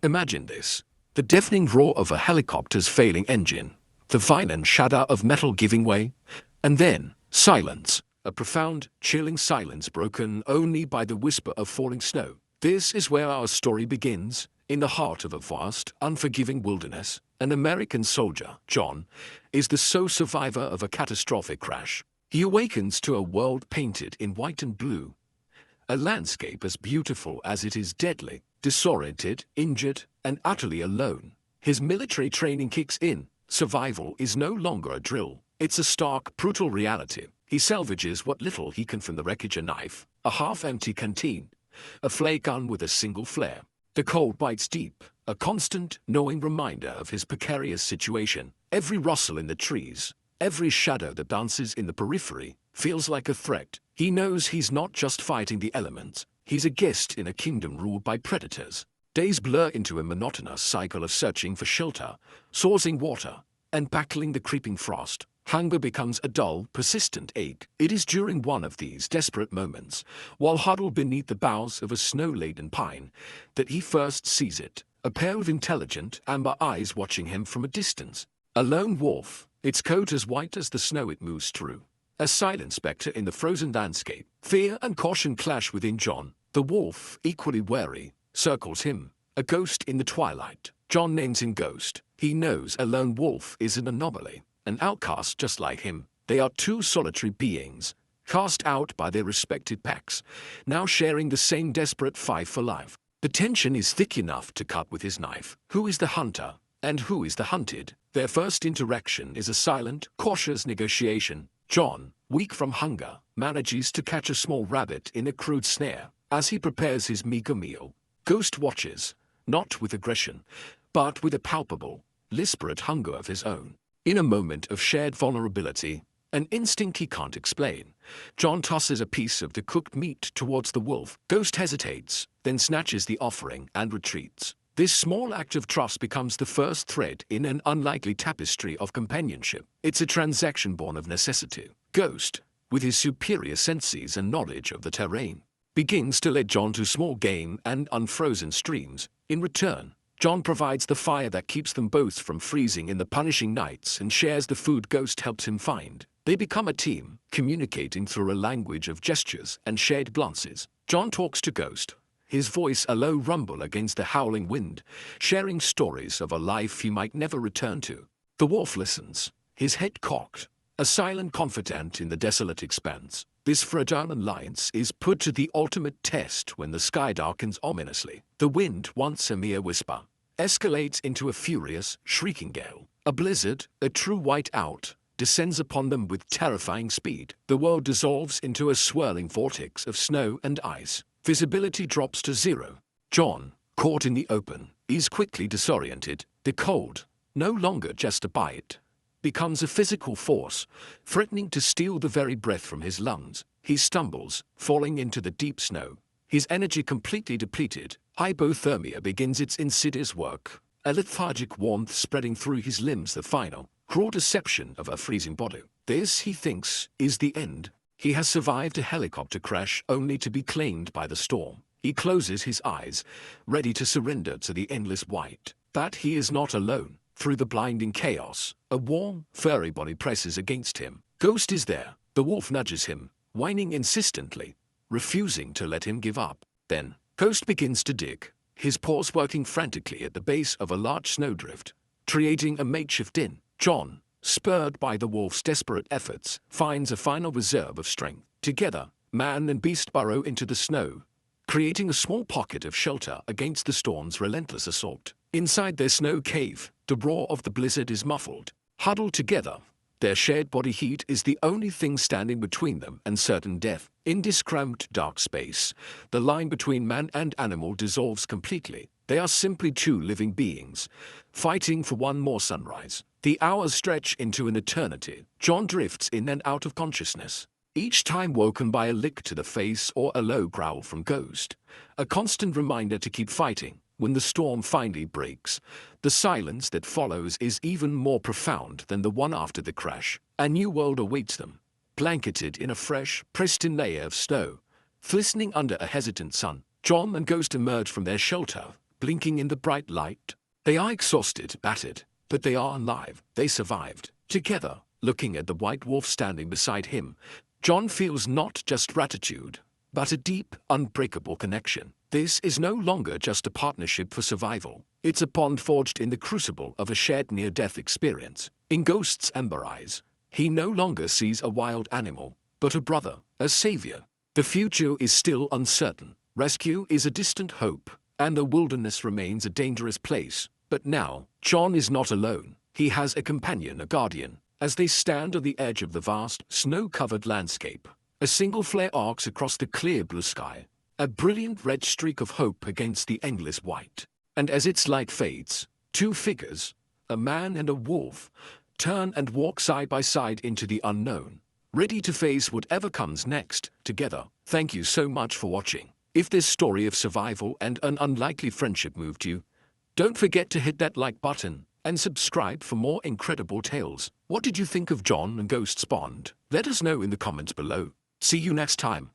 Imagine this. The deafening roar of a helicopter's failing engine, the violent shudder of metal giving way, and then silence. A profound, chilling silence broken only by the whisper of falling snow. This is where our story begins. In the heart of a vast, unforgiving wilderness, an American soldier, John, is the sole survivor of a catastrophic crash. He awakens to a world painted in white and blue, a landscape as beautiful as it is deadly, disoriented, injured, and utterly alone. His military training kicks in. Survival is no longer a drill. It's a stark, brutal reality. He salvages what little he can from the wreckage: a knife, a half-empty canteen, a flare gun with a single flare. The cold bites deep, a constant, knowing reminder of his precarious situation. Every rustle in the trees, every shadow that dances in the periphery, feels like a threat. He knows he's not just fighting the elements, he's a guest in a kingdom ruled by predators. Days blur into a monotonous cycle of searching for shelter, sourcing water, and battling the creeping frost. Hunger becomes a dull, persistent ache. It is during one of these desperate moments, while huddled beneath the boughs of a snow-laden pine, that he first sees it. A pair of intelligent, amber eyes watching him from a distance. A lone wolf, its coat as white as the snow it moves through. A silent spectre in the frozen landscape. Fear and caution clash within John. The wolf, equally wary, circles him. A ghost in the twilight. John names him Ghost. He knows a lone wolf is an anomaly, an outcast just like him. They are two solitary beings, cast out by their respected packs, now sharing the same desperate fight for life. The tension is thick enough to cut with his knife. Who is the hunter, and who is the hunted? Their first interaction is a silent, cautious negotiation. John, weak from hunger, manages to catch a small rabbit in a crude snare. As he prepares his meager meal, Ghost watches, not with aggression, but with a palpable, desperate hunger of his own. In a moment of shared vulnerability, an instinct he can't explain, John tosses a piece of the cooked meat towards the wolf. Ghost hesitates, then snatches the offering and retreats. This small act of trust becomes the first thread in an unlikely tapestry of companionship. It's a transaction born of necessity. Ghost, with his superior senses and knowledge of the terrain, begins to lead John to small game and unfrozen streams. In return, John provides the fire that keeps them both from freezing in the punishing nights and shares the food Ghost helps him find. They become a team, communicating through a language of gestures and shared glances. John talks to Ghost, his voice a low rumble against the howling wind, sharing stories of a life he might never return to. The wolf listens, his head cocked, a silent confidant in the desolate expanse. This fragile alliance is put to the ultimate test when the sky darkens ominously. The wind, once a mere whisper, escalates into a furious, shrieking gale. A blizzard, a true whiteout, descends upon them with terrifying speed. The world dissolves into a swirling vortex of snow and ice. Visibility drops to zero. John, caught in the open, is quickly disoriented. The cold, no longer just a bite, becomes a physical force, threatening to steal the very breath from his lungs. He stumbles, falling into the deep snow. His energy completely depleted, hypothermia begins its insidious work, a lethargic warmth spreading through his limbs, the final, cruel deception of a freezing body. This, he thinks, is the end. He has survived a helicopter crash only to be claimed by the storm. He closes his eyes, ready to surrender to the endless white. But he is not alone. Through the blinding chaos, a warm, furry body presses against him. Ghost is there. The wolf nudges him, whining insistently, refusing to let him give up. Then, Ghost begins to dig, his paws working frantically at the base of a large snowdrift, creating a makeshift inn. John, spurred by the wolf's desperate efforts, finds a final reserve of strength. Together, man and beast burrow into the snow, creating a small pocket of shelter against the storm's relentless assault. Inside their snow cave, the roar of the blizzard is muffled. Huddled together, their shared body heat is the only thing standing between them and certain death. In this cramped, dark space, the line between man and animal dissolves completely. They are simply two living beings, fighting for one more sunrise. The hours stretch into an eternity. John drifts in and out of consciousness, each time woken by a lick to the face or a low growl from Ghost, a constant reminder to keep fighting. When the storm finally breaks, the silence that follows is even more profound than the one after the crash. A new world awaits them, blanketed in a fresh, pristine layer of snow, glistening under a hesitant sun. John and Ghost emerge from their shelter, blinking in the bright light. They are exhausted, battered, but they are alive. They survived. Together, looking at the white wolf standing beside him, John feels not just gratitude, but a deep, unbreakable connection. This is no longer just a partnership for survival. It's a bond forged in the crucible of a shared near-death experience. In Ghost's amber eyes, he no longer sees a wild animal, but a brother, a savior. The future is still uncertain. Rescue is a distant hope, and the wilderness remains a dangerous place. But now, John is not alone. He has a companion, a guardian. As they stand on the edge of the vast, snow-covered landscape, a single flare arcs across the clear blue sky, a brilliant red streak of hope against the endless white. And as its light fades, two figures, a man and a wolf, turn and walk side by side into the unknown, ready to face whatever comes next, together. Thank you so much for watching. If this story of survival and an unlikely friendship moved you, don't forget to hit that like button and subscribe for more incredible tales. What did you think of John and Ghost's bond? Let us know in the comments below. See you next time.